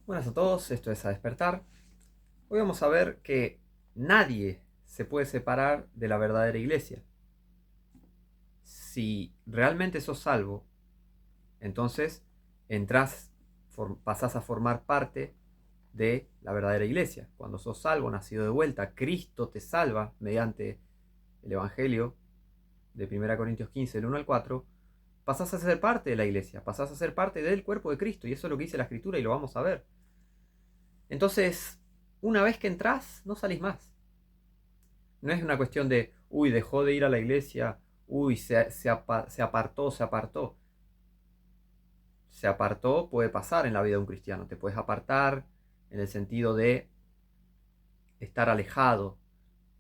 Buenas a todos, esto es A Despertar. Hoy vamos a ver que nadie se puede separar de la verdadera iglesia. Si realmente sos salvo, entonces pasás a formar parte de la verdadera iglesia. Cuando sos salvo, nacido de vuelta, Cristo te salva mediante el Evangelio de 1 Corintios 15, del 1 al 4, pasás a ser parte de la iglesia, pasás a ser parte del cuerpo de Cristo, y eso es lo que dice la Escritura y lo vamos a ver. Entonces, una vez que entrás, no salís más. No es una cuestión de, uy, dejó de ir a la iglesia, uy, se apartó, se apartó. Se apartó puede pasar en la vida de un cristiano. Te puedes apartar en el sentido de estar alejado,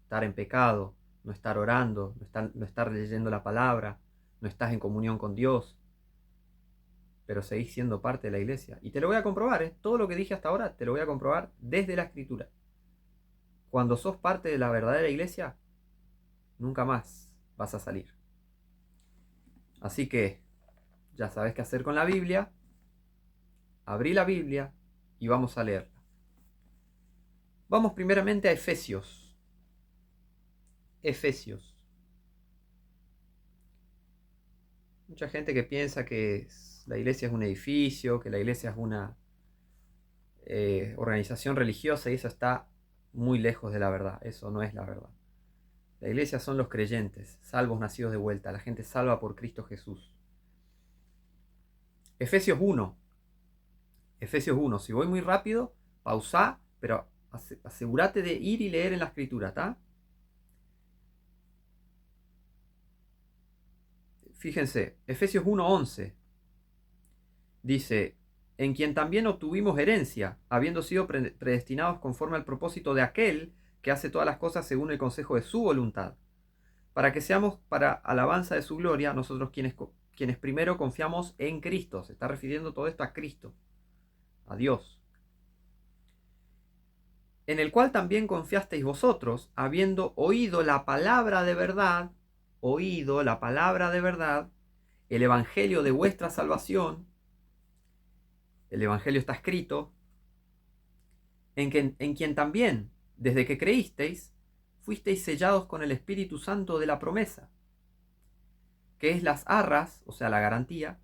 estar en pecado, no estar orando, no estar leyendo la palabra, no estás en comunión con Dios, pero seguís siendo parte de la iglesia. Y te lo voy a comprobar, ¿eh? Todo lo que dije hasta ahora te lo voy a comprobar desde la Escritura. Cuando sos parte de la verdadera iglesia, nunca más vas a salir. Así que ya sabes qué hacer con la Biblia. Abrí la Biblia y vamos a leerla. Vamos primeramente a Efesios. Efesios. Mucha gente que piensa que la iglesia es un edificio, que la iglesia es una organización religiosa, y eso está muy lejos de la verdad. Eso no es la verdad. La iglesia son los creyentes, salvos nacidos de vuelta, la gente salva por Cristo Jesús. Efesios 1. Efesios 1. Si voy muy rápido, pausá, pero asegúrate de ir y leer en la escritura, ¿está? Fíjense, Efesios 1:11 dice, en quien también obtuvimos herencia, habiendo sido predestinados conforme al propósito de aquel que hace todas las cosas según el consejo de su voluntad, para que seamos para alabanza de su gloria, nosotros quienes primero confiamos en Cristo. Se está refiriendo todo esto a Cristo, a Dios, en el cual también confiasteis vosotros, habiendo oído la palabra de verdad, el evangelio de vuestra salvación. El evangelio está escrito, en quien también, desde que creísteis, fuisteis sellados con el Espíritu Santo de la promesa, que es las arras, o sea, la garantía,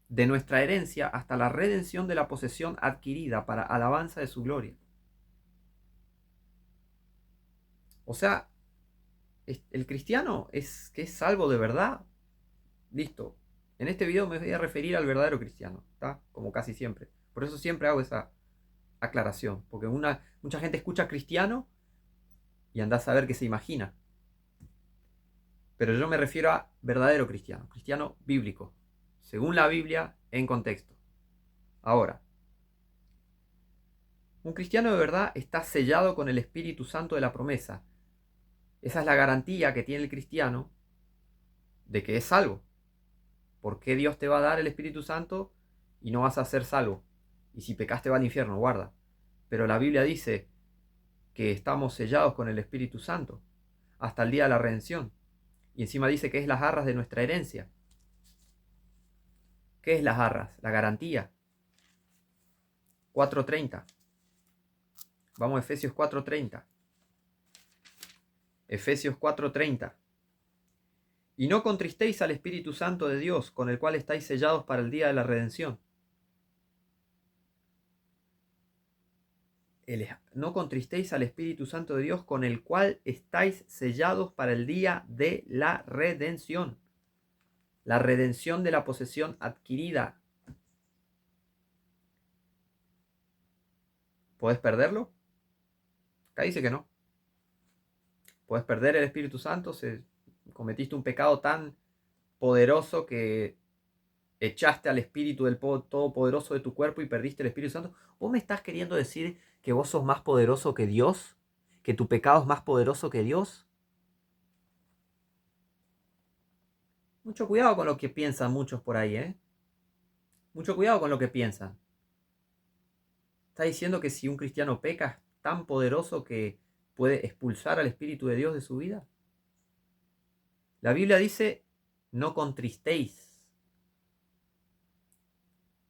de nuestra herencia hasta la redención de la posesión adquirida para alabanza de su gloria. O sea, el cristiano es que es salvo de verdad. Listo. En este video me voy a referir al verdadero cristiano, ¿está? Como casi siempre. Por eso siempre hago esa aclaración, porque mucha gente escucha cristiano y anda a saber qué se imagina. Pero yo me refiero a verdadero cristiano, cristiano bíblico, según la Biblia, en contexto. Ahora, un cristiano de verdad está sellado con el Espíritu Santo de la promesa. Esa es la garantía que tiene el cristiano de que es salvo. ¿Por qué Dios te va a dar el Espíritu Santo y no vas a ser salvo? Y si pecaste va al infierno, guarda. Pero la Biblia dice que estamos sellados con el Espíritu Santo hasta el día de la redención. Y encima dice que es las arras de nuestra herencia. ¿Qué es las arras? La garantía. 4:30. Vamos a Efesios 4:30. Efesios 4:30. Y no contristéis al Espíritu Santo de Dios, con el cual estáis sellados para el día de la redención. No contristéis al Espíritu Santo de Dios, con el cual estáis sellados para el día de la redención. La redención de la posesión adquirida. ¿Podés perderlo? Acá dice que no. Podés perder el Espíritu Santo, cometiste un pecado tan poderoso que echaste al Espíritu del Todopoderoso de tu cuerpo y perdiste el Espíritu Santo. ¿Vos me estás queriendo decir que vos sos más poderoso que Dios? ¿Que tu pecado es más poderoso que Dios? Mucho cuidado con lo que piensan muchos por ahí, ¿eh? Mucho cuidado con lo que piensan. ¿Está diciendo que si un cristiano peca es tan poderoso que puede expulsar al Espíritu de Dios de su vida? La Biblia dice, no contristéis.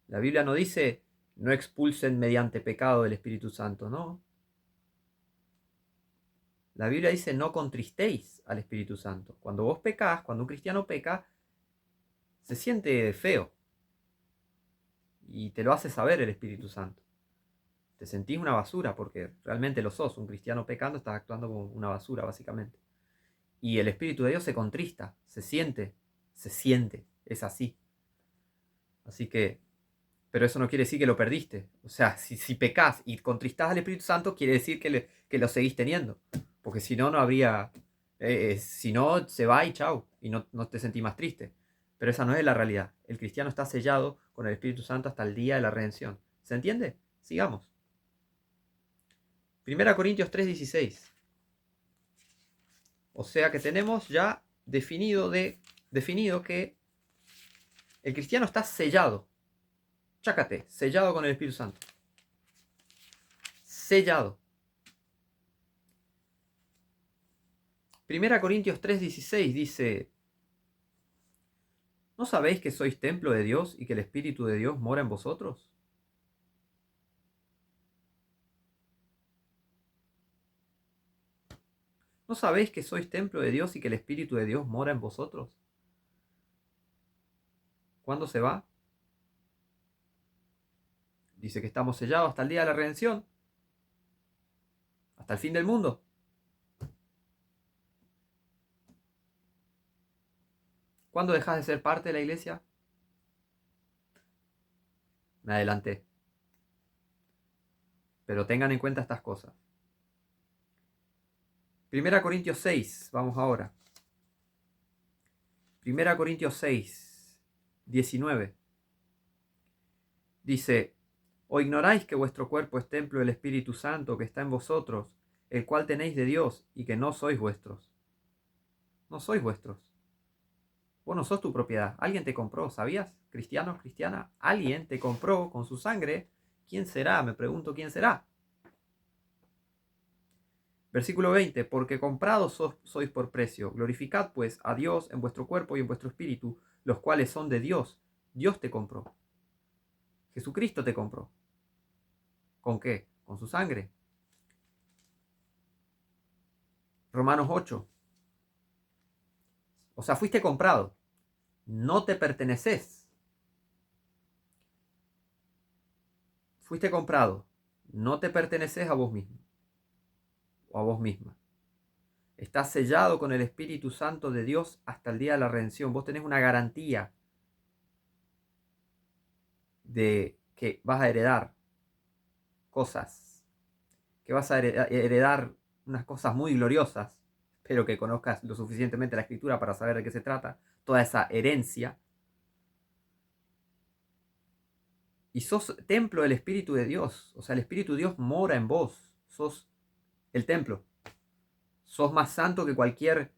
La Biblia no dice, no expulsen mediante pecado del Espíritu Santo, no. La Biblia dice no contristéis al Espíritu Santo. Cuando vos pecás, cuando un cristiano peca, se siente feo. Y te lo hace saber el Espíritu Santo. Te sentís una basura porque realmente lo sos. Un cristiano pecando estás actuando como una basura, básicamente. Y el Espíritu de Dios se contrista, se siente, es así. Así que, pero eso no quiere decir que lo perdiste. O sea, si pecás y contristás al Espíritu Santo, quiere decir que lo seguís teniendo. Porque si no, no habría, si no, se va y chau, y no te sentís más triste. Pero esa no es la realidad. El cristiano está sellado con el Espíritu Santo hasta el día de la redención. ¿Se entiende? Sigamos. 1 Corintios 3:16. O sea que tenemos ya definido que el cristiano está sellado. Chácate, sellado con el Espíritu Santo. Sellado. 1 Corintios 3:16 dice: ¿no sabéis que sois templo de Dios y que el Espíritu de Dios mora en vosotros? ¿No sabéis que sois templo de Dios y que el Espíritu de Dios mora en vosotros? ¿Cuándo se va? Dice que estamos sellados hasta el día de la redención, hasta el fin del mundo. ¿Cuándo dejas de ser parte de la iglesia? Me adelanté. Pero tengan en cuenta estas cosas. 1 Corintios 6, vamos ahora. 1 Corintios 6, 19. Dice: ¿o ignoráis que vuestro cuerpo es templo del Espíritu Santo que está en vosotros, el cual tenéis de Dios, y que no sois vuestros? No sois vuestros. Vos no sos tu propiedad. Alguien te compró, ¿sabías? Cristiano, cristiana, alguien te compró con su sangre. ¿Quién será? Me pregunto quién será. Versículo 20. Porque comprados sois por precio. Glorificad pues a Dios en vuestro cuerpo y en vuestro espíritu, los cuales son de Dios. Dios te compró. Jesucristo te compró. ¿Con qué? Con su sangre. Romanos 8. O sea, fuiste comprado. No te perteneces. Fuiste comprado. No te perteneces a vos mismo o a vos misma. Estás sellado con el Espíritu Santo de Dios hasta el día de la redención. Vos tenés una garantía de que vas a heredar cosas, que vas a heredar unas cosas muy gloriosas. Espero que conozcas lo suficientemente la Escritura para saber de qué se trata. Toda esa herencia. Y sos templo del Espíritu de Dios. O sea, el Espíritu de Dios mora en vos. Sos el templo. Sos más santo que cualquier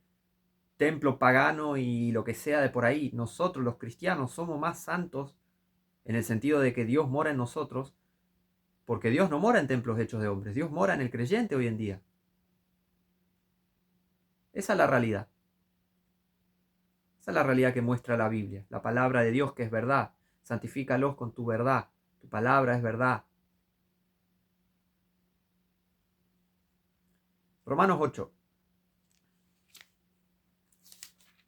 templo pagano y lo que sea de por ahí. Nosotros los cristianos somos más santos en el sentido de que Dios mora en nosotros, porque Dios no mora en templos hechos de hombres. Dios mora en el creyente hoy en día. Esa es la realidad. Esa es la realidad que muestra la Biblia. La palabra de Dios que es verdad. Santifícalos con tu verdad. Tu palabra es verdad. Romanos 8.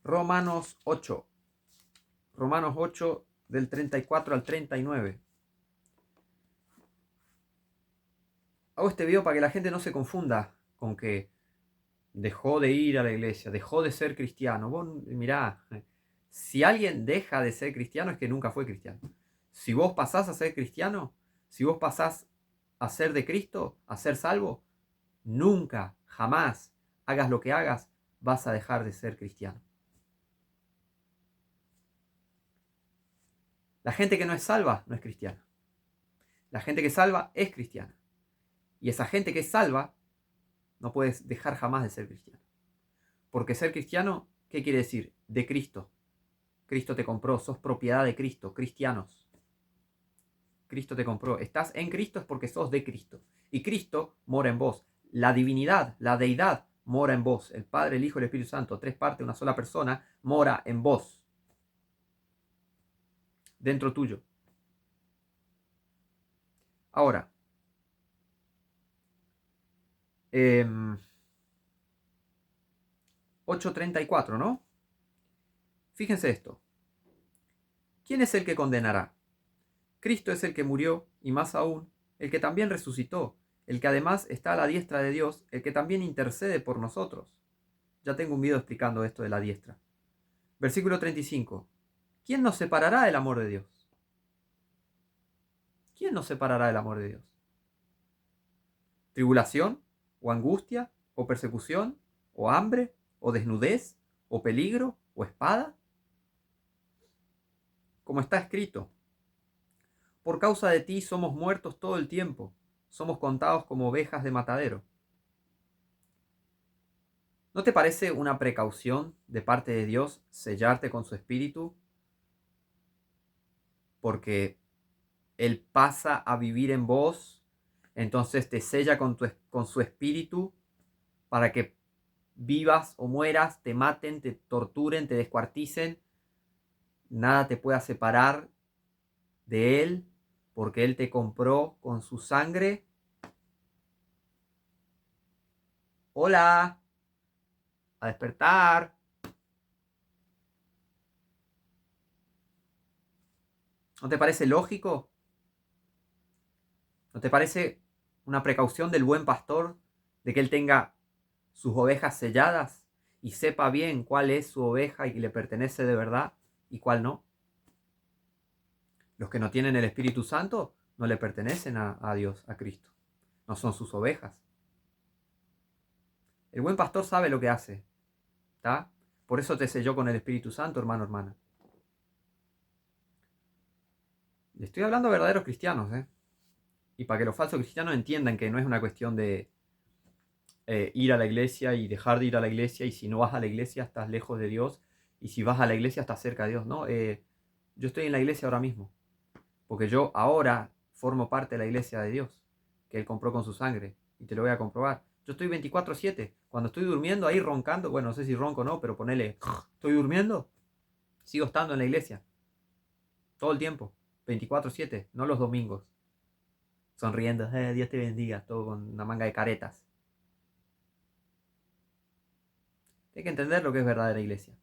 Romanos 8. Romanos 8 del 34 al 39. Hago este video para que la gente no se confunda con que dejó de ir a la iglesia, dejó de ser cristiano. Vos mirá, si alguien deja de ser cristiano es que nunca fue cristiano. Si vos pasás a ser cristiano, si vos pasás a ser de Cristo, a ser salvo, nunca, jamás, hagas lo que hagas, vas a dejar de ser cristiano. La gente que no es salva no es cristiana. La gente que salva es cristiana. Y esa gente que es salva no puedes dejar jamás de ser cristiano. Porque ser cristiano, ¿qué quiere decir? De Cristo. Cristo te compró, sos propiedad de Cristo, cristianos. Cristo te compró. Estás en Cristo es porque sos de Cristo. Y Cristo mora en vos. La divinidad, la deidad mora en vos. El Padre, el Hijo y el Espíritu Santo, tres partes, una sola persona, mora en vos. Dentro tuyo. Ahora, 8:34, ¿no? Fíjense esto. ¿Quién es el que condenará? Cristo es el que murió, y más aún, el que también resucitó, el que además está a la diestra de Dios, el que también intercede por nosotros. Ya tengo un video explicando esto de la diestra. Versículo 35. ¿Quién nos separará del amor de Dios? ¿Quién nos separará del amor de Dios? ¿Tribulación? ¿O angustia? ¿O persecución? ¿O hambre? ¿O desnudez? ¿O peligro? ¿O espada? Como está escrito: por causa de ti somos muertos todo el tiempo, somos contados como ovejas de matadero. ¿No te parece una precaución de parte de Dios sellarte con su espíritu? Porque Él pasa a vivir en vos, entonces te sella con su espíritu para que vivas o mueras, te maten, te torturen, te descuarticen. Nada te pueda separar de Él, porque Él te compró con su sangre. Hola, a despertar. ¿No te parece lógico? ¿No te parece una precaución del buen pastor de que él tenga sus ovejas selladas y sepa bien cuál es su oveja y le pertenece de verdad y cuál no? Los que no tienen el Espíritu Santo no le pertenecen a Dios, a Cristo. No son sus ovejas. El buen pastor sabe lo que hace, ¿está? Por eso te selló con el Espíritu Santo, hermano, hermana. Le estoy hablando a verdaderos cristianos, ¿eh? Y para que los falsos cristianos entiendan que no es una cuestión de ir a la iglesia y dejar de ir a la iglesia, y si no vas a la iglesia estás lejos de Dios, y si vas a la iglesia estás cerca de Dios, ¿no? Yo estoy en la iglesia ahora mismo, porque yo ahora formo parte de la iglesia de Dios, que Él compró con su sangre, y te lo voy a comprobar. Yo estoy 24/7, cuando estoy durmiendo ahí roncando, bueno, no sé si ronco o no, pero ponele, estoy durmiendo, sigo estando en la iglesia, todo el tiempo, 24/7, no los domingos, sonriendo, Dios te bendiga, todo con una manga de caretas. Hay que entender lo que es verdadera iglesia.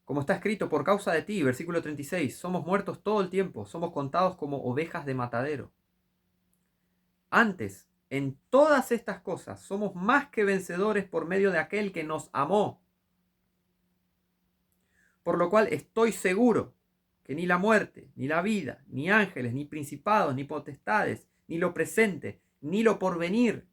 Como está escrito, por causa de ti, versículo 36, somos muertos todo el tiempo, somos contados como ovejas de matadero. Antes, en todas estas cosas, somos más que vencedores por medio de aquel que nos amó. Por lo cual estoy seguro que ni la muerte, ni la vida, ni ángeles, ni principados, ni potestades, ni lo presente, ni lo porvenir,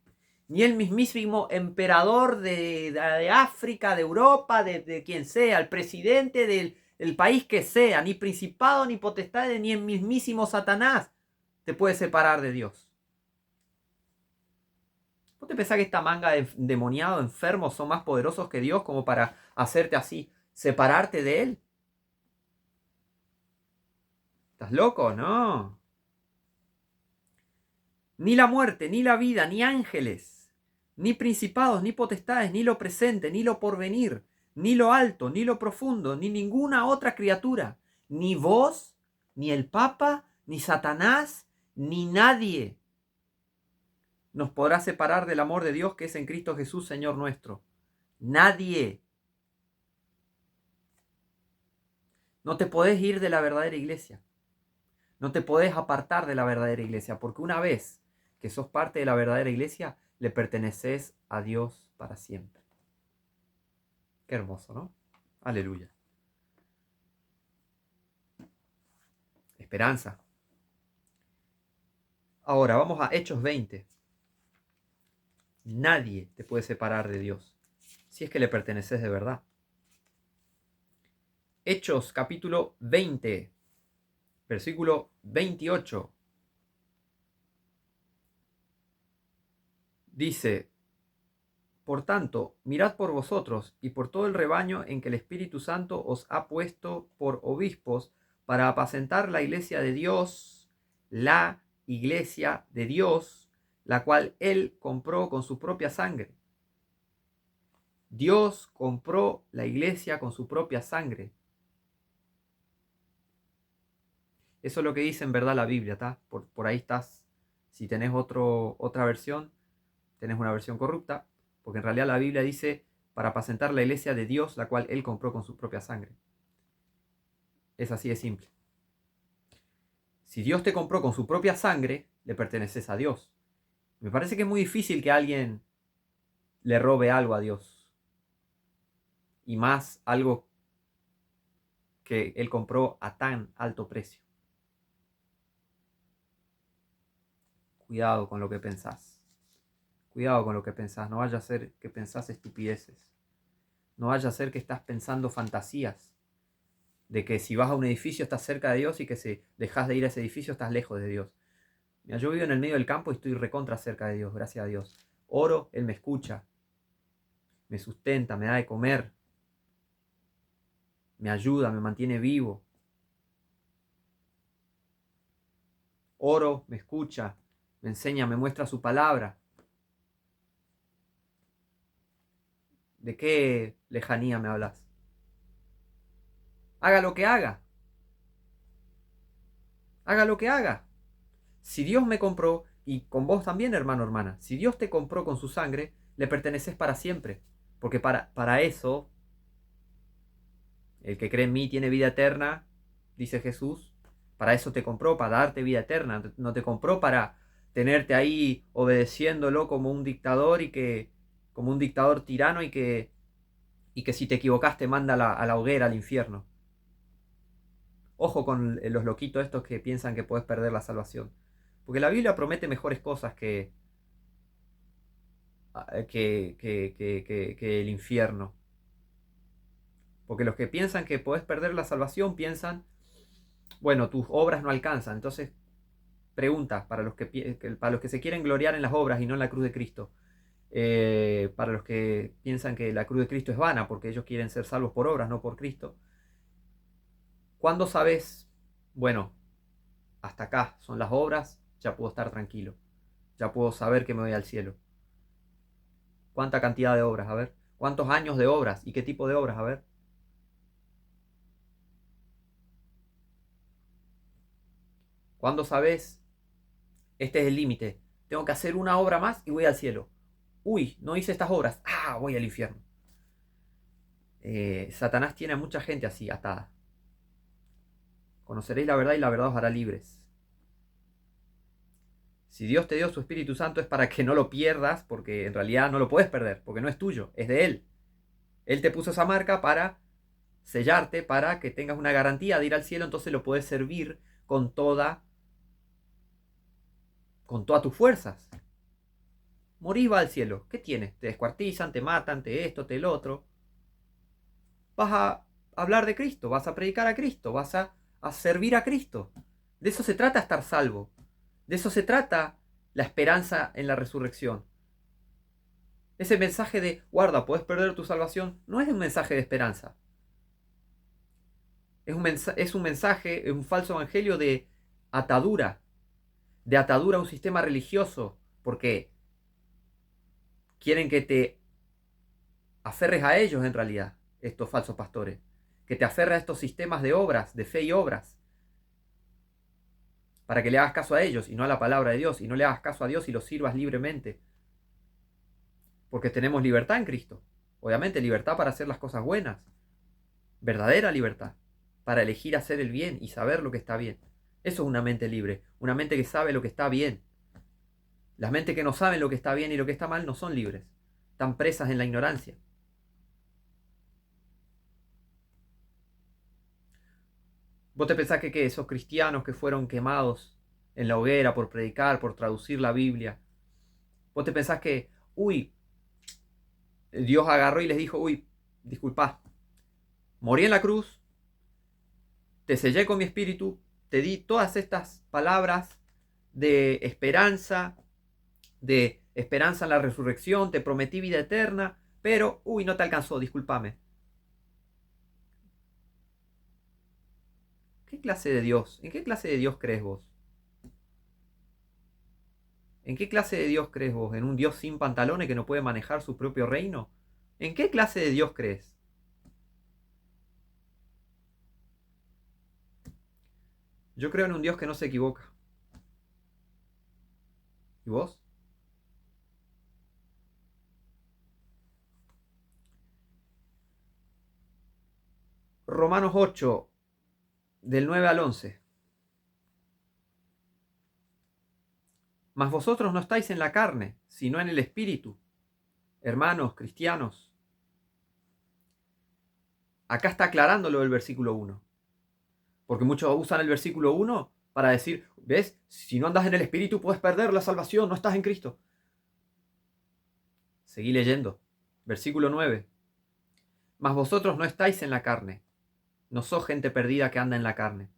ni el mismísimo emperador de África, de Europa, de quien sea, el presidente del país que sea, ni principado, ni potestades, ni el mismísimo Satanás te puede separar de Dios. ¿Vos te pensás que esta manga de endemoniados, enfermos, son más poderosos que Dios como para hacerte así, separarte de Él? ¿Estás loco? No. Ni la muerte, ni la vida, ni ángeles, ni principados, ni potestades, ni lo presente, ni lo porvenir, ni lo alto, ni lo profundo, ni ninguna otra criatura, ni vos, ni el Papa, ni Satanás, ni nadie nos podrá separar del amor de Dios que es en Cristo Jesús, Señor nuestro. Nadie. No te podés ir de la verdadera iglesia. No te podés apartar de la verdadera iglesia, porque una vez que sos parte de la verdadera iglesia, le perteneces a Dios para siempre. Qué hermoso, ¿no? Aleluya. Esperanza. Ahora vamos a Hechos 20. Nadie te puede separar de Dios, si es que le perteneces de verdad. Hechos capítulo 20, versículo 28. Dice: por tanto, mirad por vosotros y por todo el rebaño en que el Espíritu Santo os ha puesto por obispos para apacentar la iglesia de Dios, la iglesia de Dios, la cual Él compró con su propia sangre. Dios compró la iglesia con su propia sangre. Eso es lo que dice en verdad la Biblia, ¿está? Por ahí estás. Si tenés otra versión, tenés una versión corrupta, porque en realidad la Biblia dice para apacentar la iglesia de Dios, la cual Él compró con su propia sangre. Es así de simple. Si Dios te compró con su propia sangre, le perteneces a Dios. Me parece que es muy difícil que alguien le robe algo a Dios. Y más algo que Él compró a tan alto precio. Cuidado con lo que pensás. Cuidado con lo que pensás. No vaya a ser que pensás estupideces. No vaya a ser que estás pensando fantasías. De que si vas a un edificio estás cerca de Dios y que si dejas de ir a ese edificio estás lejos de Dios. Mira, yo vivo en el medio del campo y estoy recontra cerca de Dios, gracias a Dios. Oro, Él me escucha. Me sustenta, me da de comer. Me ayuda, me mantiene vivo. Oro, me escucha, me enseña, me muestra su palabra. ¿De qué lejanía me hablas? Haga lo que haga. Haga lo que haga. Si Dios me compró, y con vos también, hermano, hermana, si Dios te compró con su sangre, le perteneces para siempre. Porque para eso, el que cree en mí tiene vida eterna, dice Jesús. Para eso te compró, para darte vida eterna. No te compró para tenerte ahí obedeciéndolo como un dictador como un dictador tirano y que si te equivocas te manda a la hoguera, al infierno. Ojo con los loquitos estos que piensan que puedes perder la salvación. Porque la Biblia promete mejores cosas que el infierno. Porque los que piensan que puedes perder la salvación piensan, bueno, tus obras no alcanzan. Entonces, pregunta para los que se quieren gloriar en las obras y no en la cruz de Cristo. Para los que piensan que la cruz de Cristo es vana porque ellos quieren ser salvos por obras, no por Cristo. ¿Cuándo sabes? Bueno, hasta acá son las obras, ya puedo estar tranquilo. Ya puedo saber que me voy al cielo. ¿Cuánta cantidad de obras? A ver. ¿Cuántos años de obras? ¿Y qué tipo de obras? A ver. ¿Cuándo sabes? Este es el límite. Tengo que hacer una obra más y voy al cielo. Uy, no hice estas obras. Ah, voy al infierno. Satanás tiene a mucha gente así, atada. Conoceréis la verdad y la verdad os hará libres. Si Dios te dio su Espíritu Santo es para que no lo pierdas, porque en realidad no lo puedes perder, porque no es tuyo, es de Él. Él te puso esa marca para sellarte, para que tengas una garantía de ir al cielo, entonces lo puedes servir con todas tus fuerzas. Morís, va al cielo. ¿Qué tienes? Te descuartizan, te matan, te esto, te el otro. Vas a hablar de Cristo, vas a predicar a Cristo, vas a servir a Cristo. De eso se trata estar salvo. De eso se trata la esperanza en la resurrección. Ese mensaje de, guarda, puedes perder tu salvación, no es un mensaje de esperanza. Es un mensaje, es un falso evangelio de atadura a un sistema religioso, porque quieren que te aferres a ellos en realidad, estos falsos pastores, que te aferres a estos sistemas de obras, de fe y obras, para que le hagas caso a ellos y no a la palabra de Dios, y no le hagas caso a Dios y lo sirvas libremente, porque tenemos libertad en Cristo, obviamente libertad para hacer las cosas buenas, verdadera libertad, para elegir hacer el bien y saber lo que está bien. Eso es una mente libre, una mente que sabe lo que está bien. Las mentes que no saben lo que está bien y lo que está mal no son libres, están presas en la ignorancia. ¿Vos te pensás que esos cristianos que fueron quemados en la hoguera por predicar, por traducir la Biblia, vos te pensás que, uy, Dios agarró y les dijo, uy, disculpá, morí en la cruz, te sellé con mi espíritu, te di todas estas palabras de esperanza en la resurrección, te prometí vida eterna, pero, uy, no te alcanzó, discúlpame. ¿Qué clase de Dios? ¿En qué clase de Dios crees vos? ¿En qué clase de Dios crees vos? ¿En un Dios sin pantalones que no puede manejar su propio reino? ¿En qué clase de Dios crees? Yo creo en un Dios que no se equivoca. ¿Y vos? Romanos 8, del 9 al 11. Mas vosotros no estáis en la carne, sino en el Espíritu. Hermanos, cristianos. Acá está aclarándolo el versículo 1. Porque muchos usan el versículo 1 para decir, ¿ves? Si no andas en el Espíritu puedes perder la salvación, no estás en Cristo. Seguí leyendo. Versículo 9. Mas vosotros no estáis en la carne. No sos gente perdida que anda en la carne,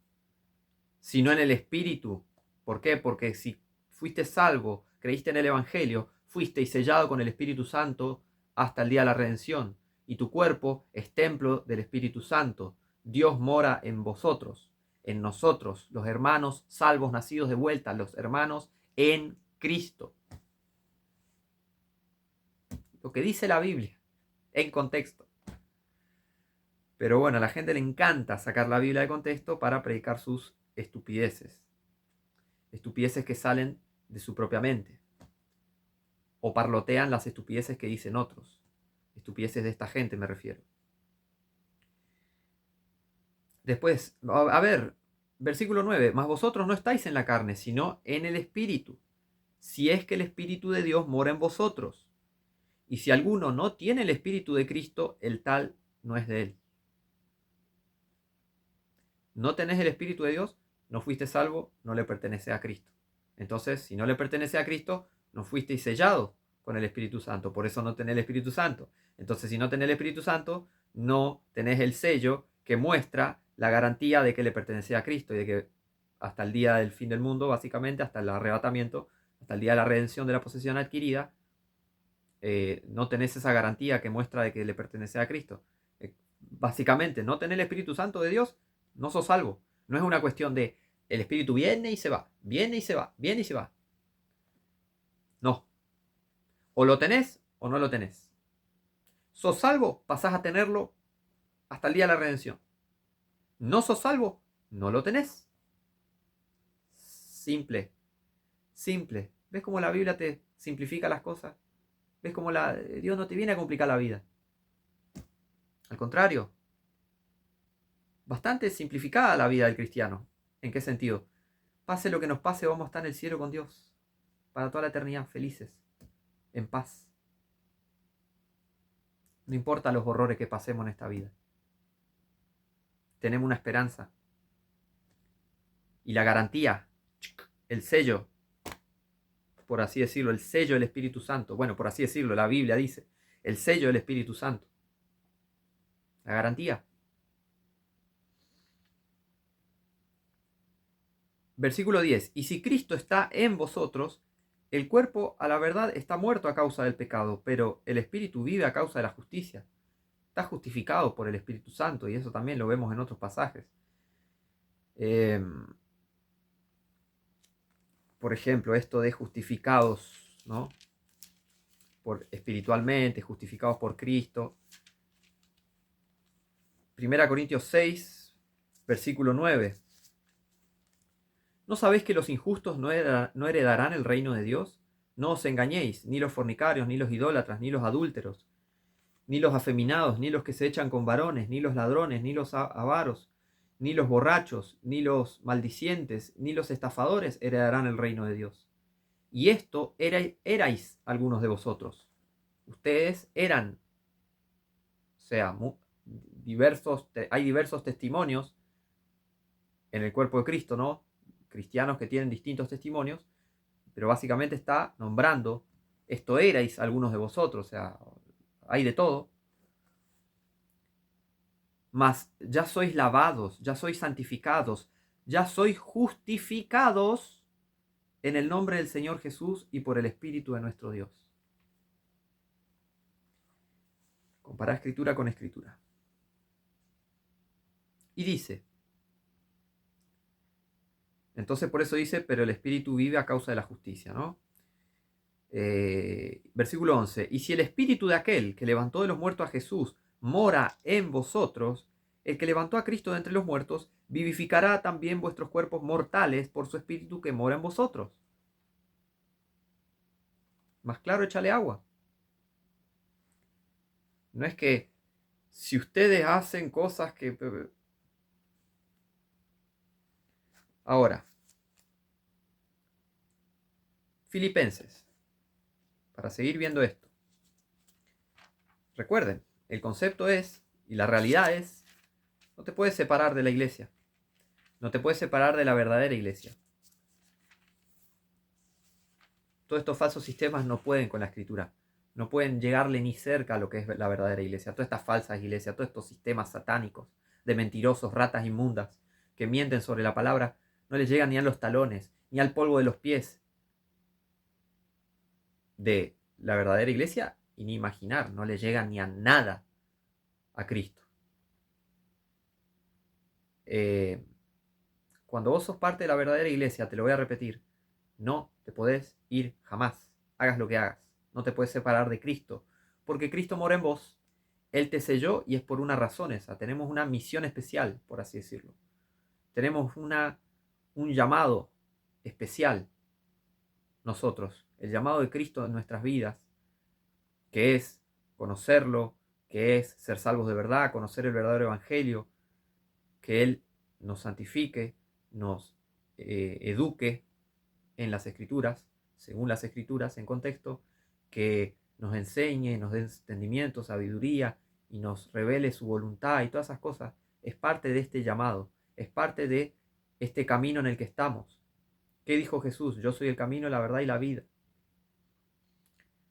sino en el Espíritu. ¿Por qué? Porque si fuiste salvo, creíste en el Evangelio, fuiste y sellado con el Espíritu Santo hasta el día de la redención. Y tu cuerpo es templo del Espíritu Santo. Dios mora en vosotros, en nosotros, los hermanos salvos nacidos de vuelta, los hermanos en Cristo. Lo que dice la Biblia, en contexto. Pero bueno, a la gente le encanta sacar la Biblia de contexto para predicar sus estupideces. Estupideces que salen de su propia mente. O parlotean las estupideces que dicen otros. Estupideces de esta gente me refiero. Después, a ver, versículo 9. Mas vosotros no estáis en la carne, sino en el Espíritu. Si es que el Espíritu de Dios mora en vosotros. Y si alguno no tiene el Espíritu de Cristo, el tal no es de él. No tenés el Espíritu de Dios, no fuiste salvo, no le pertenece a Cristo. Entonces, si no le pertenece a Cristo, no fuiste sellado con el Espíritu Santo. Por eso no tenés el Espíritu Santo. Entonces, si no tenés el Espíritu Santo, no tenés el sello que muestra la garantía de que le pertenece a Cristo y de que hasta el día del fin del mundo, básicamente, hasta el arrebatamiento, hasta el día de la redención de la posesión adquirida, no tenés esa garantía que muestra de que le pertenece a Cristo. Básicamente, no tener el Espíritu Santo de Dios, no sos salvo. No es una cuestión de el Espíritu viene y se va, viene y se va, viene y se va. No. O lo tenés o no lo tenés. Sos salvo, pasás a tenerlo hasta el día de la redención. No sos salvo, no lo tenés. Simple. Simple. ¿Ves cómo la Biblia te simplifica las cosas? ¿Ves cómo Dios no te viene a complicar la vida? Al contrario. Bastante simplificada la vida del cristiano. ¿En qué sentido? Pase lo que nos pase, vamos a estar en el cielo con Dios. Para toda la eternidad, felices. En paz. No importa los horrores que pasemos en esta vida. Tenemos una esperanza. Y la garantía, el sello, por así decirlo, el sello del Espíritu Santo. Bueno, por así decirlo, la Biblia dice, el sello del Espíritu Santo. La garantía. Versículo 10. Y si Cristo está en vosotros, el cuerpo a la verdad está muerto a causa del pecado, pero el Espíritu vive a causa de la justicia. Está justificado por el Espíritu Santo y eso también lo vemos en otros pasajes. Por ejemplo, esto de justificados, ¿no? Espiritualmente, justificados por Cristo. 1 Corintios 6, versículo 9. ¿No sabéis que los injustos no heredarán el reino de Dios? No os engañéis, ni los fornicarios, ni los idólatras, ni los adúlteros, ni los afeminados, ni los que se echan con varones, ni los ladrones, ni los avaros, ni los borrachos, ni los maldicientes, ni los estafadores heredarán el reino de Dios. Y esto erais algunos de vosotros. Ustedes eran, o sea, hay diversos testimonios en el cuerpo de Cristo, ¿no? Cristianos que tienen distintos testimonios, pero básicamente está nombrando, esto erais algunos de vosotros, o sea, hay de todo. Mas ya sois lavados, ya sois santificados, ya sois justificados en el nombre del Señor Jesús y por el Espíritu de nuestro Dios. Comparar escritura con escritura. Y dice, entonces por eso dice, pero el Espíritu vive a causa de la justicia, ¿no? Versículo 11. Y si el Espíritu de aquel que levantó de los muertos a Jesús mora en vosotros, el que levantó a Cristo de entre los muertos vivificará también vuestros cuerpos mortales por su espíritu que mora en vosotros. Más claro, échale agua. No es que si ustedes hacen cosas que... Ahora, Filipenses, para seguir viendo esto. Recuerden, el concepto es, y la realidad es, no te puedes separar de la iglesia. No te puedes separar de la verdadera iglesia. Todos estos falsos sistemas no pueden con la escritura. No pueden llegarle ni cerca a lo que es la verdadera iglesia. Todas estas falsas iglesias, todos estos sistemas satánicos de mentirosos, ratas inmundas, que mienten sobre la palabra, no les llegan ni a los talones, ni al polvo de los pies de la verdadera iglesia, y ni imaginar, no le llegan ni a nada a Cristo. Cuando vos sos parte de la verdadera iglesia, te lo voy a repetir, no te podés ir jamás, hagas lo que hagas. No te puedes separar de Cristo, porque Cristo mora en vos, Él te selló y es por una razón esa. Tenemos una misión especial, por así decirlo. Tenemos un llamado especial nosotros, el llamado de Cristo en nuestras vidas, que es conocerlo, que es ser salvos de verdad, conocer el verdadero evangelio, que Él nos santifique, nos eduque en las escrituras, según las escrituras, en contexto, que nos enseñe, nos dé entendimiento, sabiduría y nos revele su voluntad y todas esas cosas, es parte de este llamado, es parte de este camino en el que estamos. ¿Qué dijo Jesús? Yo soy el camino, la verdad y la vida.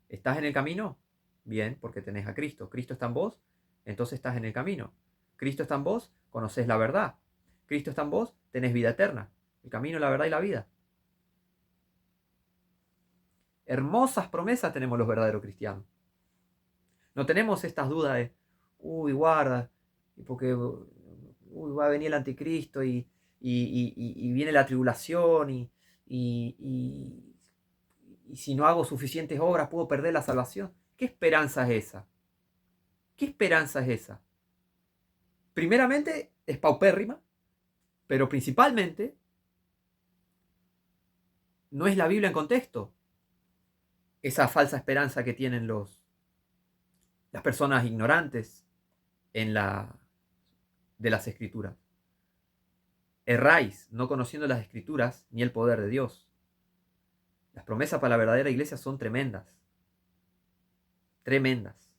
¿Estás en el camino? Bien, porque tenés a Cristo. Cristo está en vos, entonces estás en el camino. Cristo está en vos, conoces la verdad. Cristo está en vos, tenés vida eterna. El camino, la verdad y la vida. Hermosas promesas tenemos los verdaderos cristianos. No tenemos estas dudas de, uy, guarda, porque va a venir el anticristo y viene la tribulación y si no hago suficientes obras puedo perder la salvación. ¿Qué esperanza es esa? ¿Qué esperanza es esa? Primeramente es paupérrima, pero principalmente no es la Biblia en contexto. Esa falsa esperanza que tienen las personas ignorantes de las escrituras. Erráis, no conociendo las escrituras ni el poder de Dios. Las promesas para la verdadera iglesia son tremendas. Tremendas.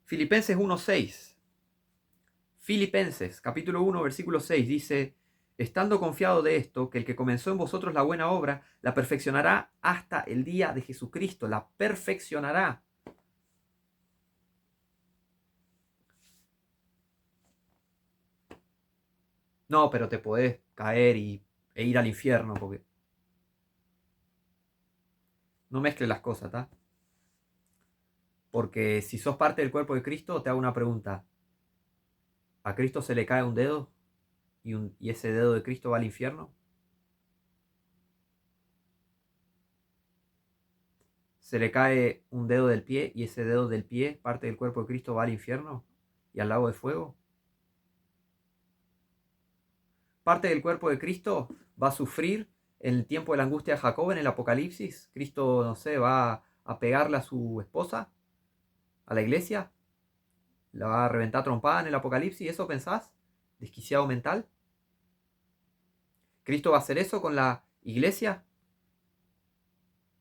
Filipenses 1:6. Filipenses, capítulo 1, versículo 6, dice, estando confiado de esto, que el que comenzó en vosotros la buena obra, la perfeccionará hasta el día de Jesucristo. La perfeccionará. No, pero te podés caer e ir al infierno, porque no mezcles las cosas, ¿tá? Porque si sos parte del cuerpo de Cristo, te hago una pregunta. ¿A Cristo se le cae un dedo y ese dedo de Cristo va al infierno? ¿Se le cae un dedo del pie y ese dedo del pie, parte del cuerpo de Cristo, va al infierno y al lago de fuego? Parte del cuerpo de Cristo va a sufrir en el tiempo de la angustia de Jacob en el Apocalipsis. Cristo, no sé, va a pegarle a su esposa, a la iglesia, la va a reventar trompada en el Apocalipsis. ¿Eso pensás? ¿Desquiciado mental? ¿Cristo va a hacer eso con la iglesia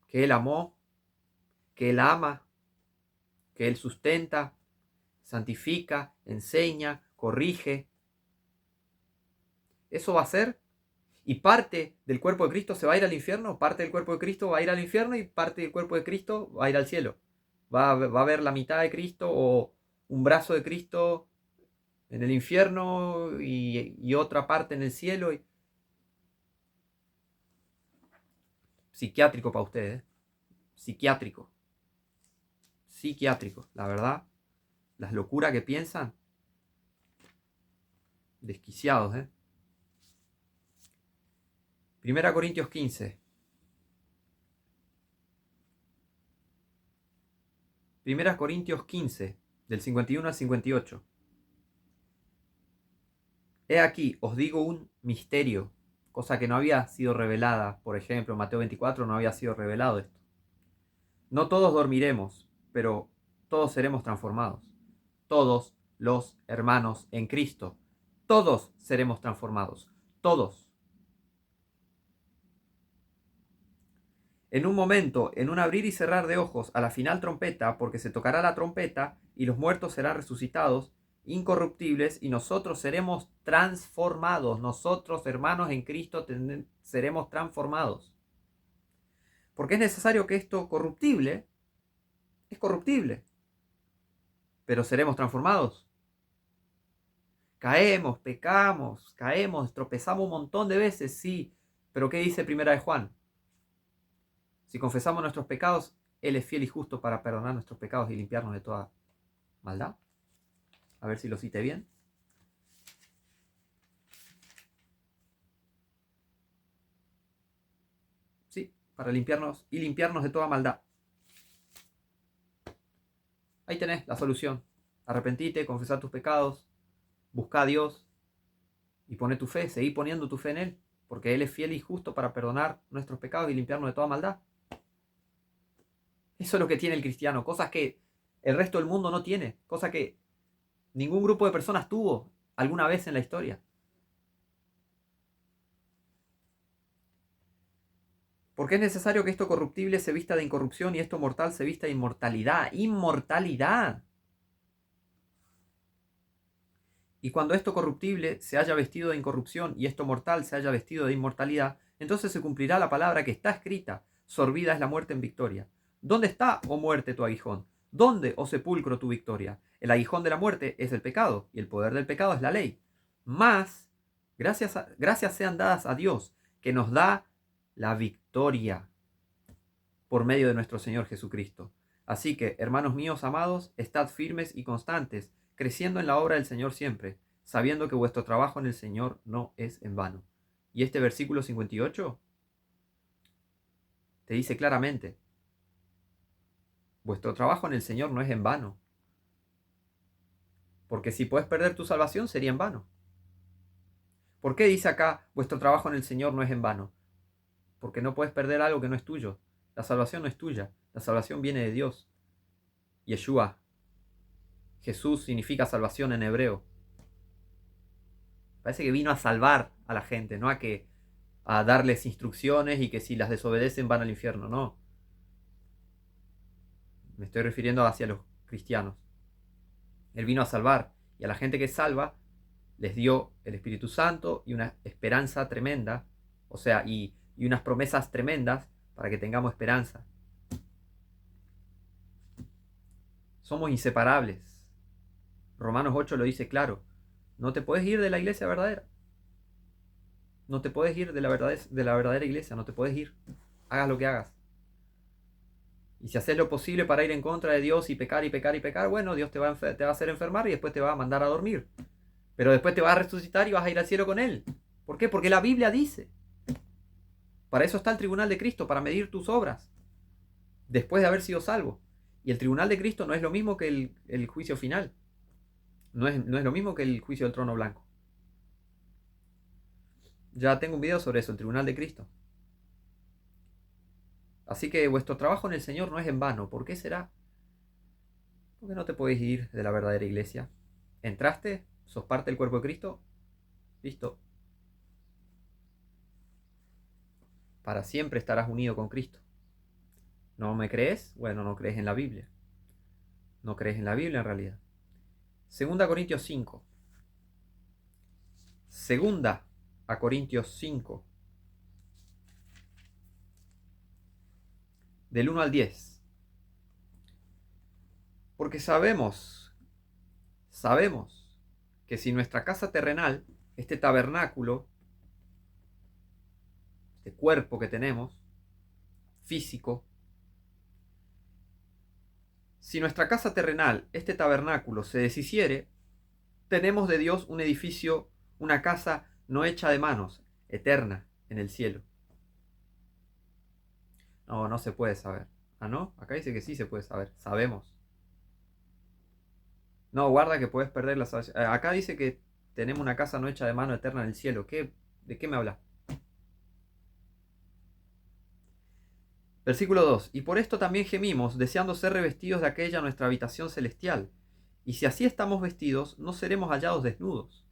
que Él amó, que Él ama, que Él sustenta, santifica, enseña, corrige? ¿Eso va a ser? Y parte del cuerpo de Cristo se va a ir al infierno, parte del cuerpo de Cristo va a ir al infierno y parte del cuerpo de Cristo va a ir al cielo. Va a haber la mitad de Cristo o un brazo de Cristo en el infierno y otra parte en el cielo. Psiquiátrico para ustedes, ¿eh? Psiquiátrico. Psiquiátrico, la verdad. Las locuras que piensan. Desquiciados, ¿eh? 1 Corintios 15. 1 Corintios 15, del 51 al 58. He aquí, os digo un misterio, cosa que no había sido revelada. Por ejemplo, en Mateo 24 no había sido revelado esto. No todos dormiremos, pero todos seremos transformados. Todos los hermanos en Cristo. Todos seremos transformados. Todos. En un momento, en un abrir y cerrar de ojos, a la final trompeta, porque se tocará la trompeta y los muertos serán resucitados, incorruptibles, y nosotros seremos transformados. Nosotros, hermanos en Cristo, seremos transformados. Porque es necesario que esto corruptible es corruptible, pero seremos transformados. Caemos, pecamos, caemos, tropezamos un montón de veces, sí, pero ¿qué dice Primera de Juan? Si confesamos nuestros pecados, Él es fiel y justo para perdonar nuestros pecados y limpiarnos de toda maldad. A ver si lo cité bien. Sí, para limpiarnos y limpiarnos de toda maldad. Ahí tenés la solución. Arrepentite, confesá tus pecados, buscá a Dios y poné tu fe, seguí poniendo tu fe en Él, porque Él es fiel y justo para perdonar nuestros pecados y limpiarnos de toda maldad. Eso es lo que tiene el cristiano, cosas que el resto del mundo no tiene, cosas que ningún grupo de personas tuvo alguna vez en la historia. Porque es necesario que esto corruptible se vista de incorrupción y esto mortal se vista de inmortalidad. ¡Inmortalidad! Y cuando esto corruptible se haya vestido de incorrupción y esto mortal se haya vestido de inmortalidad, entonces se cumplirá la palabra que está escrita: sorbida es la muerte en victoria. ¿Dónde está, oh muerte, tu aguijón? ¿Dónde, oh sepulcro, tu victoria? El aguijón de la muerte es el pecado, y el poder del pecado es la ley. Mas, gracias sean dadas a Dios, que nos da la victoria por medio de nuestro Señor Jesucristo. Así que, hermanos míos amados, estad firmes y constantes, creciendo en la obra del Señor siempre, sabiendo que vuestro trabajo en el Señor no es en vano. Y este versículo 58 te dice claramente, vuestro trabajo en el Señor no es en vano. Porque si puedes perder tu salvación, sería en vano. ¿Por qué dice acá, vuestro trabajo en el Señor no es en vano? Porque no puedes perder algo que no es tuyo. La salvación no es tuya, la salvación viene de Dios. Yeshua. Jesús significa salvación en hebreo. Parece que vino a salvar a la gente, no a darles instrucciones y que si las desobedecen van al infierno. No. Me estoy refiriendo hacia los cristianos. Él vino a salvar, y a la gente que salva les dio el Espíritu Santo y una esperanza tremenda, o sea, y unas promesas tremendas para que tengamos esperanza. Somos inseparables. Romanos 8 lo dice claro. No te puedes ir de la iglesia verdadera. No te puedes ir de la verdadera iglesia. No te puedes ir. Hagas lo que hagas. Y si haces lo posible para ir en contra de Dios y pecar y pecar y pecar, bueno, Dios te va a hacer enfermar y después te va a mandar a dormir. Pero después te va a resucitar y vas a ir al cielo con Él. ¿Por qué? Porque la Biblia dice. Para eso está el tribunal de Cristo, para medir tus obras. Después de haber sido salvo. Y el tribunal de Cristo no es lo mismo que el juicio final. No es lo mismo que el juicio del trono blanco. Ya tengo un video sobre eso, el tribunal de Cristo. Así que vuestro trabajo en el Señor no es en vano. ¿Por qué será? Porque no te puedes ir de la verdadera iglesia. ¿Entraste? ¿Sos parte del cuerpo de Cristo? Listo. Para siempre estarás unido con Cristo. ¿No me crees? Bueno, no crees en la Biblia. No crees en la Biblia en realidad. Segunda Corintios 5. Segunda a Corintios 5. Del 1 al 10. Porque sabemos que si nuestra casa terrenal, este tabernáculo, este cuerpo que tenemos, físico, si nuestra casa terrenal, este tabernáculo, se deshiciere, tenemos de Dios un edificio, una casa no hecha de manos, eterna en el cielo. No, no se puede saber. Ah, ¿no? Acá dice que sí se puede saber. Sabemos. No, guarda que puedes perder la salvación. Acá dice que tenemos una casa no hecha de mano eterna en el cielo. ¿De qué me habla? Versículo 2. Y por esto también gemimos, deseando ser revestidos de aquella nuestra habitación celestial. Y si así estamos vestidos, no seremos hallados desnudos.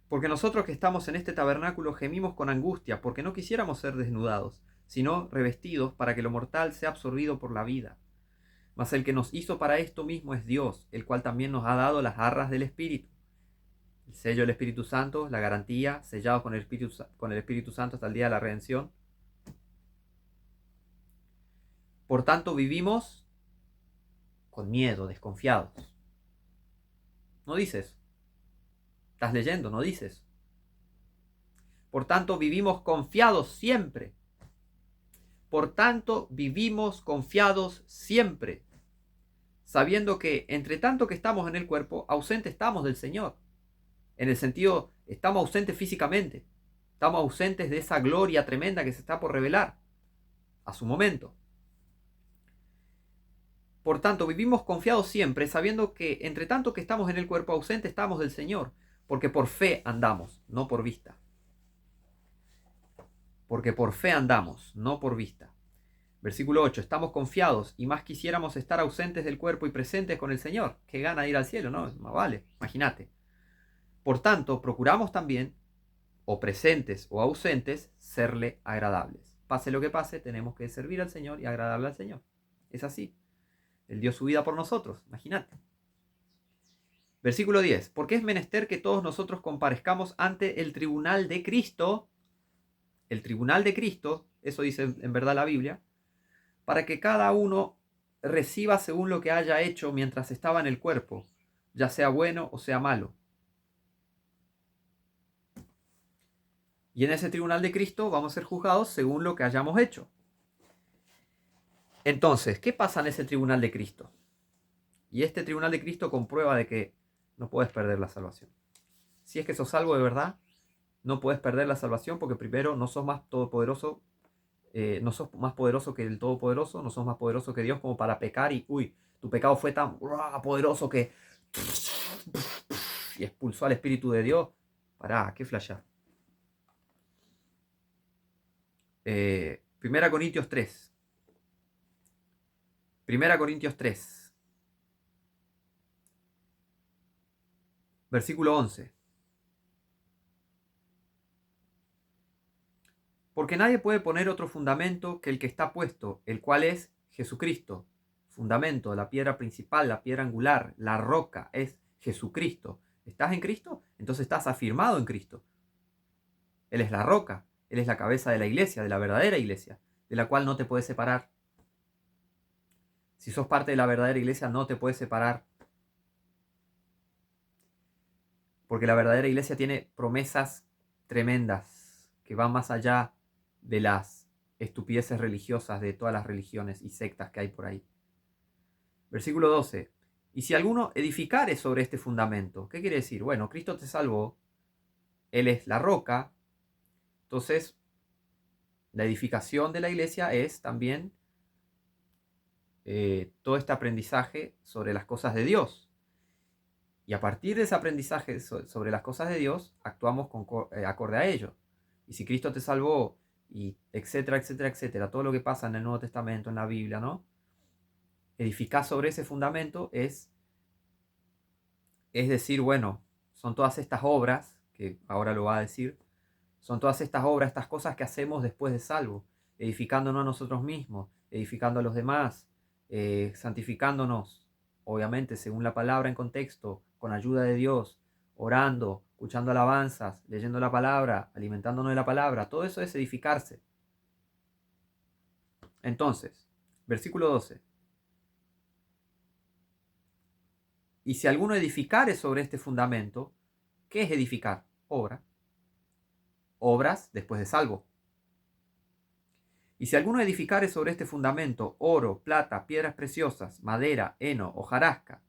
Porque nosotros que estamos en este tabernáculo gemimos con angustia, porque no quisiéramos ser desnudados, sino revestidos para que lo mortal sea absorbido por la vida. Mas el que nos hizo para esto mismo es Dios, el cual también nos ha dado las arras del Espíritu. El sello del Espíritu Santo, la garantía, sellados con el Espíritu Santo hasta el día de la redención. Por tanto, vivimos con miedo, desconfiados. No dices. Estás leyendo, no dices. Por tanto, vivimos confiados siempre. Por tanto, vivimos confiados siempre, sabiendo que, entre tanto que estamos en el cuerpo, ausentes estamos del Señor. En el sentido, estamos ausentes físicamente. Estamos ausentes de esa gloria tremenda que se está por revelar a su momento. Por tanto, vivimos confiados siempre, sabiendo que, entre tanto que estamos en el cuerpo, ausentes estamos del Señor, porque por fe andamos, no por vista. Porque por fe andamos, no por vista. Versículo 8. Estamos confiados y más quisiéramos estar ausentes del cuerpo y presentes con el Señor. Qué gana de ir al cielo, ¿no? Más vale, imagínate. Por tanto, procuramos también, o presentes o ausentes, serle agradables. Pase lo que pase, tenemos que servir al Señor y agradarle al Señor. Es así. Él dio su vida por nosotros, imagínate. Versículo 10. Porque es menester que todos nosotros comparezcamos ante el tribunal de Cristo. El tribunal de Cristo, eso dice en verdad la Biblia, para que cada uno reciba según lo que haya hecho mientras estaba en el cuerpo, ya sea bueno o sea malo. Y en ese tribunal de Cristo vamos a ser juzgados según lo que hayamos hecho. Entonces, ¿qué pasa en ese tribunal de Cristo? Y este tribunal de Cristo comprueba de que no puedes perder la salvación. Si es que sos salvo de verdad, no puedes perder la salvación porque primero no sos más todopoderoso, no sos más poderoso que el Todopoderoso, no sos más poderoso que Dios como para pecar y, tu pecado fue tan poderoso que y expulsó al Espíritu de Dios. Pará, qué flashar. 1 Corintios 3. 1 Corintios 3. Versículo 11. Porque nadie puede poner otro fundamento que el que está puesto, el cual es Jesucristo. Fundamento, la piedra principal, la piedra angular, la roca es Jesucristo. ¿Estás en Cristo? Entonces estás afirmado en Cristo. Él es la roca, Él es la cabeza de la iglesia, de la verdadera iglesia, de la cual no te puedes separar. Si sos parte de la verdadera iglesia, no te puedes separar. Porque la verdadera iglesia tiene promesas tremendas que van más allá de las estupideces religiosas de todas las religiones y sectas que hay por ahí. Versículo 12. Y si alguno edificare sobre este fundamento, ¿qué quiere decir? Bueno, Cristo te salvó, Él es la roca, entonces la edificación de la iglesia es también todo este aprendizaje sobre las cosas de Dios. Y a partir de ese aprendizaje sobre las cosas de Dios, actuamos acorde a ello. Y si Cristo te salvó, y etcétera, etcétera, etcétera, todo lo que pasa en el Nuevo Testamento, en la Biblia, ¿no? Edificar sobre ese fundamento es decir, bueno, son todas estas obras, que ahora lo va a decir, son todas estas obras, estas cosas que hacemos después de salvo, edificándonos a nosotros mismos, edificando a los demás, santificándonos, obviamente, según la palabra en contexto, con ayuda de Dios, orando, escuchando alabanzas, leyendo la palabra, alimentándonos de la palabra. Todo eso es edificarse. Entonces, versículo 12. Y si alguno edificare sobre este fundamento, ¿qué es edificar? Obra. Obras después de salvo. Y si alguno edificare sobre este fundamento oro, plata, piedras preciosas, madera, heno, hojarasca,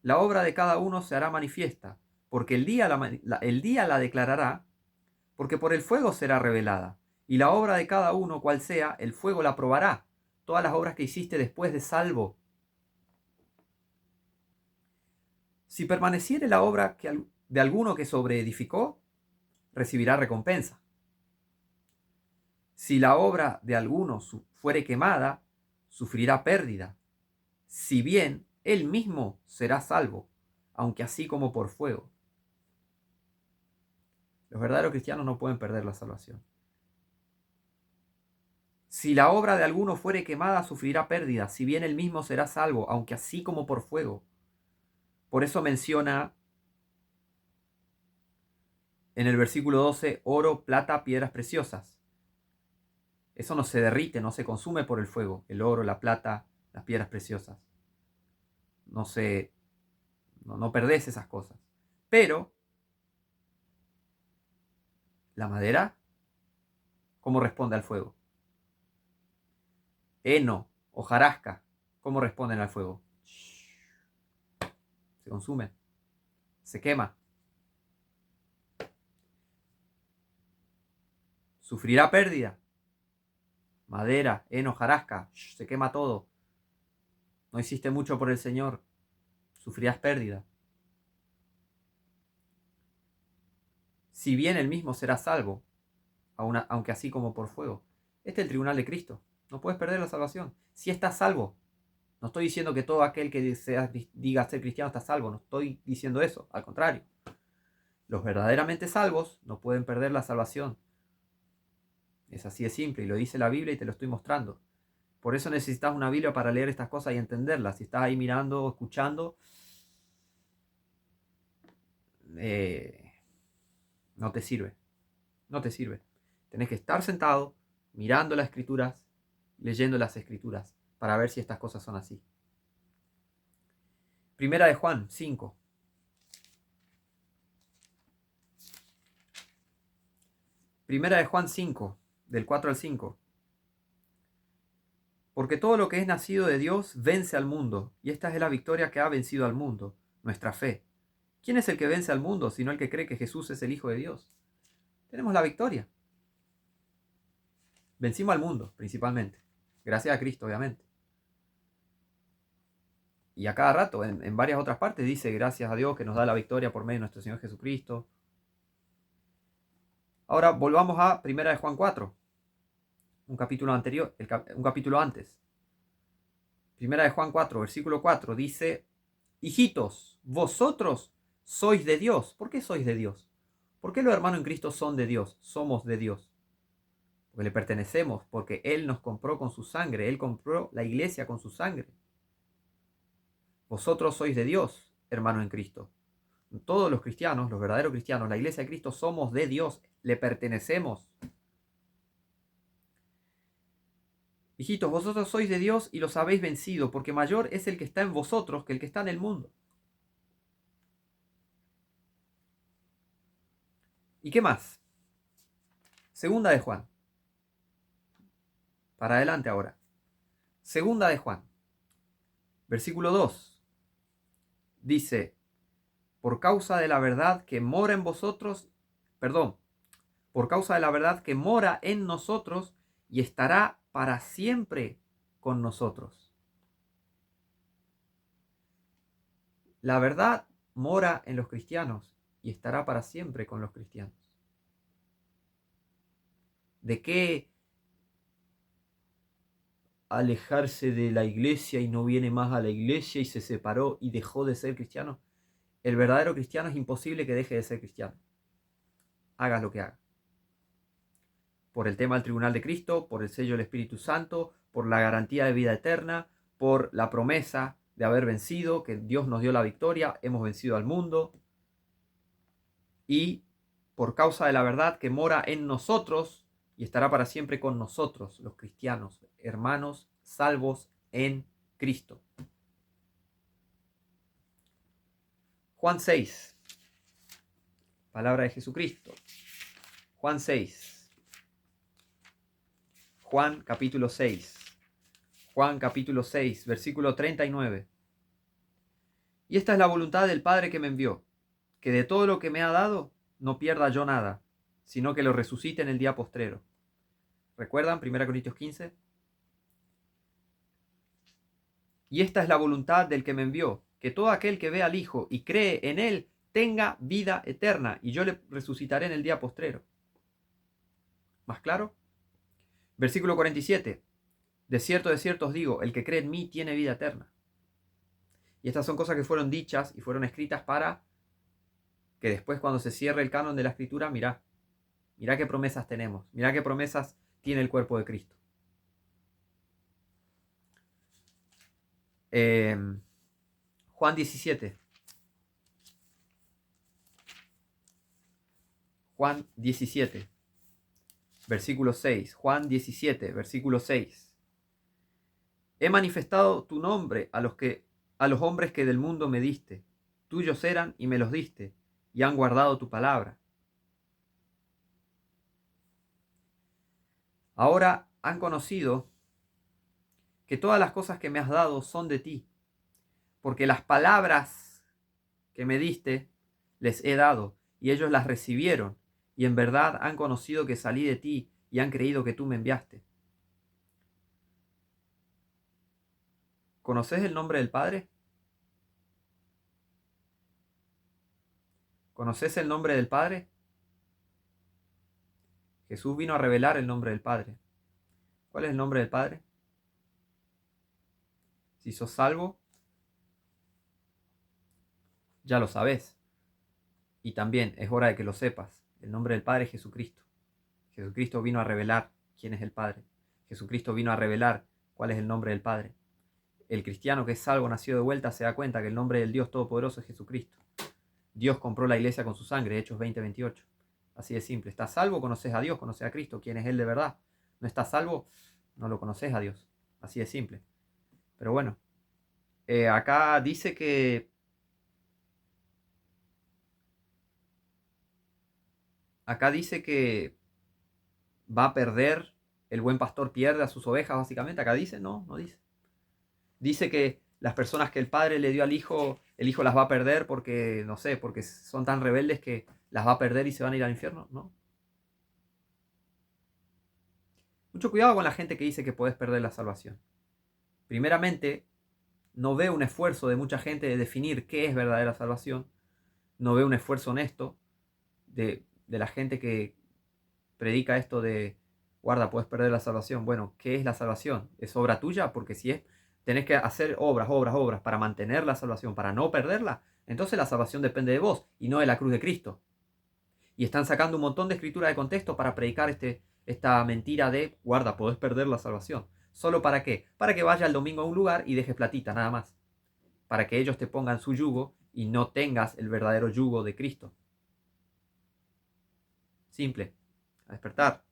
la obra de cada uno se hará manifiesta, porque el día la declarará, porque por el fuego será revelada, y la obra de cada uno, cual sea, el fuego la probará, todas las obras que hiciste después de salvo. Si permaneciere la obra de alguno que sobreedificó, recibirá recompensa. Si la obra de alguno fuere quemada, sufrirá pérdida, si bien él mismo será salvo, aunque así como por fuego. Los verdaderos cristianos no pueden perder la salvación. Si la obra de alguno fuere quemada, sufrirá pérdida, si bien él mismo será salvo, aunque así como por fuego. Por eso menciona en el versículo 12, oro, plata, piedras preciosas. Eso no se derrite, no se consume por el fuego, el oro, la plata, las piedras preciosas. No perdés esas cosas. Pero la madera, ¿cómo responde al fuego? Heno, hojarasca, ¿cómo responden al fuego? Se consume, se quema. Sufrirá pérdida. Madera, heno, hojarasca, se quema todo. No hiciste mucho por el Señor, sufrirás pérdida. Si bien él mismo será salvo, aunque así como por fuego. Este es el tribunal de Cristo. No puedes perder la salvación. Si estás salvo. No estoy diciendo que todo aquel que diga ser cristiano está salvo. No estoy diciendo eso. Al contrario. Los verdaderamente salvos no pueden perder la salvación. Es así de simple. Y lo dice la Biblia y te lo estoy mostrando. Por eso necesitas una Biblia para leer estas cosas y entenderlas. Si estás ahí mirando o escuchando, no te sirve. No te sirve. Tenés que estar sentado, mirando las escrituras, leyendo las escrituras, para ver si estas cosas son así. Primera de Juan 5. Primera de Juan 5, del 4 al 5. Porque todo lo que es nacido de Dios vence al mundo, y esta es la victoria que ha vencido al mundo, nuestra fe. ¿Quién es el que vence al mundo, sino el que cree que Jesús es el Hijo de Dios? Tenemos la victoria. Vencimos al mundo, principalmente. Gracias a Cristo, obviamente. Y a cada rato, en varias otras partes, dice gracias a Dios que nos da la victoria por medio de nuestro Señor Jesucristo. Ahora volvamos a 1 de Juan 4, un capítulo anterior, un capítulo antes. 1 de Juan 4, versículo 4, dice, hijitos, vosotros sois de Dios. ¿Por qué sois de Dios? ¿Por qué los hermanos en Cristo son de Dios? Somos de Dios. Porque le pertenecemos, porque Él nos compró con su sangre. Él compró la iglesia con su sangre. Vosotros sois de Dios, hermanos en Cristo. Todos los cristianos, los verdaderos cristianos, la iglesia de Cristo, somos de Dios, le pertenecemos. Hijitos, vosotros sois de Dios y los habéis vencido, porque mayor es el que está en vosotros que el que está en el mundo. ¿Y qué más? Segunda de Juan. Para adelante ahora. Segunda de Juan. Versículo 2. Dice, por causa de la verdad que mora en vosotros, por causa de la verdad que mora en nosotros y estará para siempre con nosotros. La verdad mora en los cristianos y estará para siempre con los cristianos. ¿De qué alejarse de la iglesia y no viene más a la iglesia y se separó y dejó de ser cristiano? El verdadero cristiano es imposible que deje de ser cristiano. Hagas lo que hagas. Por el tema del tribunal de Cristo, por el sello del Espíritu Santo, por la garantía de vida eterna, por la promesa de haber vencido, que Dios nos dio la victoria, hemos vencido al mundo, y por causa de la verdad que mora en nosotros y estará para siempre con nosotros, los cristianos, hermanos salvos en Cristo. Juan 6, palabra de Jesucristo. Juan 6. Juan capítulo 6. Juan capítulo 6, versículo 39. Y esta es la voluntad del Padre que me envió, que de todo lo que me ha dado no pierda yo nada, sino que lo resucite en el día postrero. ¿Recuerdan 1 Corintios 15? Y esta es la voluntad del que me envió, que todo aquel que ve al Hijo y cree en Él tenga vida eterna, y yo le resucitaré en el día postrero. ¿Más claro? Versículo 47. De cierto os digo, el que cree en mí tiene vida eterna. Y estas son cosas que fueron dichas y fueron escritas para que después, cuando se cierre el canon de la Escritura, mirá qué promesas tenemos, mirá qué promesas tiene el cuerpo de Cristo. Juan 17. Juan 17, versículo 6. Juan 17, versículo 6. He manifestado tu nombre a los hombres que del mundo me diste. Tuyos eran y me los diste, y han guardado tu palabra. Ahora han conocido que todas las cosas que me has dado son de ti, porque las palabras que me diste les he dado, y ellos las recibieron, y en verdad han conocido que salí de ti, y han creído que tú me enviaste. ¿Conoces el nombre del Padre? ¿Conoces el nombre del Padre? Jesús vino a revelar el nombre del Padre. ¿Cuál es el nombre del Padre? Si sos salvo, ya lo sabés. Y también es hora de que lo sepas. El nombre del Padre es Jesucristo. Jesucristo vino a revelar quién es el Padre. Jesucristo vino a revelar cuál es el nombre del Padre. El cristiano que es salvo, nacido de vuelta, se da cuenta que el nombre del Dios Todopoderoso es Jesucristo. Dios compró la iglesia con su sangre, Hechos 20:28. Así de simple. ¿Estás salvo? Conoces a Dios, conoces a Cristo. ¿Quién es Él de verdad? ¿No estás salvo? No lo conoces a Dios. Así de simple. Pero bueno, acá dice que va a perder, el buen pastor pierde a sus ovejas, básicamente. Acá dice, no dice. Dice que las personas que el Padre le dio al Hijo, el Hijo las va a perder porque, no sé, porque son tan rebeldes que las va a perder y se van a ir al infierno. No. Mucho cuidado con la gente que dice que podés perder la salvación. Primeramente, no veo un esfuerzo de mucha gente de definir qué es verdadera salvación. No veo un esfuerzo honesto de la gente que predica esto de, guarda, puedes perder la salvación. Bueno, ¿qué es la salvación? ¿Es obra tuya? Porque si es, tenés que hacer obras para mantener la salvación, para no perderla, entonces la salvación depende de vos y no de la cruz de Cristo. Y están sacando un montón de escritura de contexto para predicar esta mentira de, guarda, podés perder la salvación. ¿Solo para qué? Para que vaya el domingo a un lugar y dejes platita, nada más. Para que ellos te pongan su yugo y no tengas el verdadero yugo de Cristo. Simple. A despertar.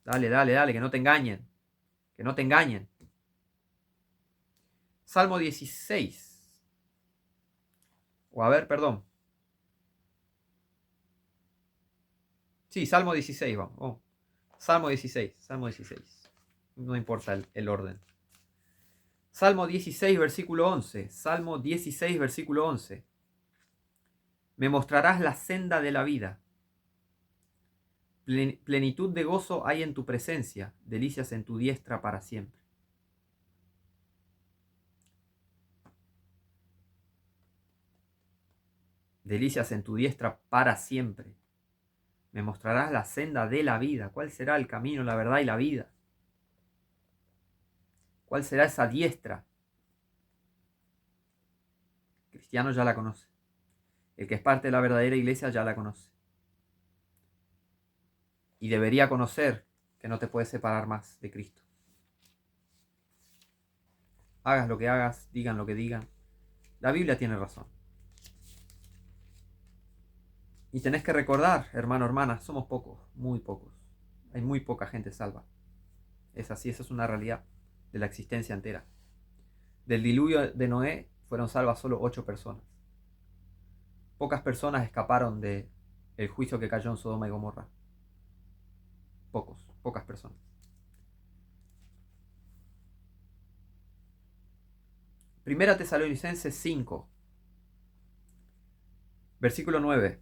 Dale, que no te engañen. Que no te engañen. Salmo 16. O a ver, perdón. Sí, Salmo 16, vamos. Oh. Salmo 16. No importa el orden. Salmo 16, versículo 11. Salmo 16, versículo 11. Me mostrarás la senda de la vida. Plenitud de gozo hay en tu presencia, delicias en tu diestra para siempre. Delicias en tu diestra para siempre. Me mostrarás la senda de la vida. ¿Cuál será el camino, la verdad y la vida? ¿Cuál será esa diestra? El cristiano ya la conoce. El que es parte de la verdadera iglesia ya la conoce. Y debería conocer que no te puedes separar más de Cristo. Hagas lo que hagas, digan lo que digan. La Biblia tiene razón. Y tenés que recordar, hermano, hermana, somos pocos, muy pocos. Hay muy poca gente salva. Es así, esa es una realidad de la existencia entera. Del diluvio de Noé fueron salvas solo 8 personas. Pocas personas escaparon del juicio que cayó en Sodoma y Gomorra. Pocas personas. Primera Tesalonicenses 5, versículo 9.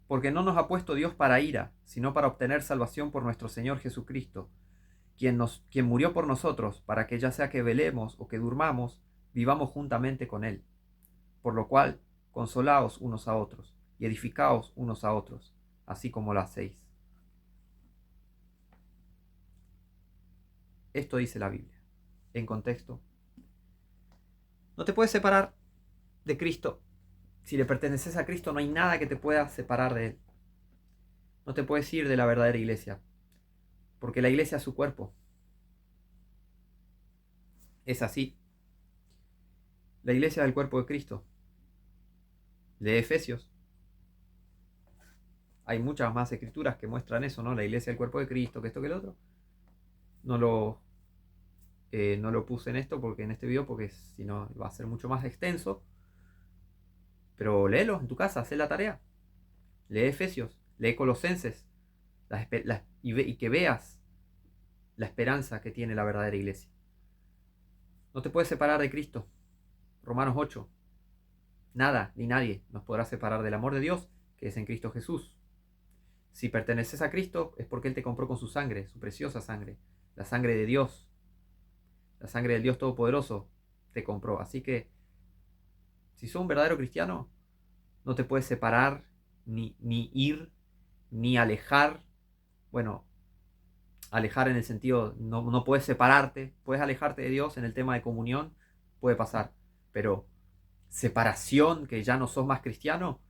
Porque no nos ha puesto Dios para ira, sino para obtener salvación por nuestro Señor Jesucristo, quien murió por nosotros, para que ya sea que velemos o que durmamos, vivamos juntamente con Él. Por lo cual, consolaos unos a otros y edificaos unos a otros, así como lo hacéis. Esto dice la Biblia. En contexto, no te puedes separar de Cristo. Si le perteneces a Cristo, no hay nada que te pueda separar de Él. No te puedes ir de la verdadera iglesia, porque la iglesia es su cuerpo. Es así. La iglesia es el cuerpo de Cristo. Lee Efesios. Hay muchas más escrituras que muestran eso, ¿no? La iglesia es el cuerpo de Cristo, que esto, que el otro. No lo puse en esto porque en este video, porque si no va a ser mucho más extenso. Pero léelo en tu casa, haz la tarea. Lee Efesios, lee Colosenses, y que veas la esperanza que tiene la verdadera iglesia. No te puedes separar de Cristo. Romanos 8. Nada ni nadie nos podrá separar del amor de Dios que es en Cristo Jesús. Si perteneces a Cristo es porque Él te compró con su sangre, su preciosa sangre, la sangre de Dios, la sangre del Dios Todopoderoso te compró. Así que si sos un verdadero cristiano, no te puedes separar, ni ir, ni alejar. Bueno, alejar en el sentido, no puedes separarte, puedes alejarte de Dios en el tema de comunión, puede pasar, pero separación, que ya no sos más cristiano,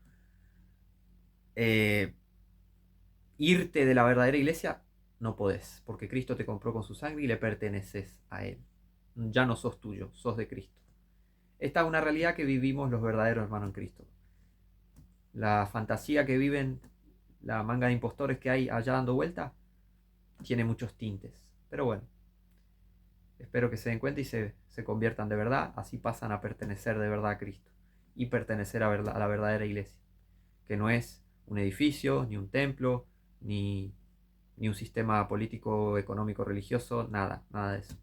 irte de la verdadera iglesia, no podés, porque Cristo te compró con su sangre y le perteneces a Él. Ya no sos tuyo, sos de Cristo. Esta es una realidad que vivimos los verdaderos hermanos en Cristo. La fantasía que viven, la manga de impostores que hay allá dando vuelta, tiene muchos tintes. Pero bueno, espero que se den cuenta y se conviertan de verdad. Así pasan a pertenecer de verdad a Cristo y pertenecer a la verdadera iglesia, que no es un edificio, ni un templo, ni un sistema político, económico, religioso, nada de eso.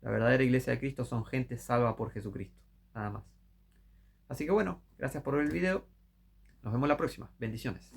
La verdadera iglesia de Cristo son gente salva por Jesucristo, nada más. Así que bueno, gracias por ver el video. Nos vemos la próxima. Bendiciones.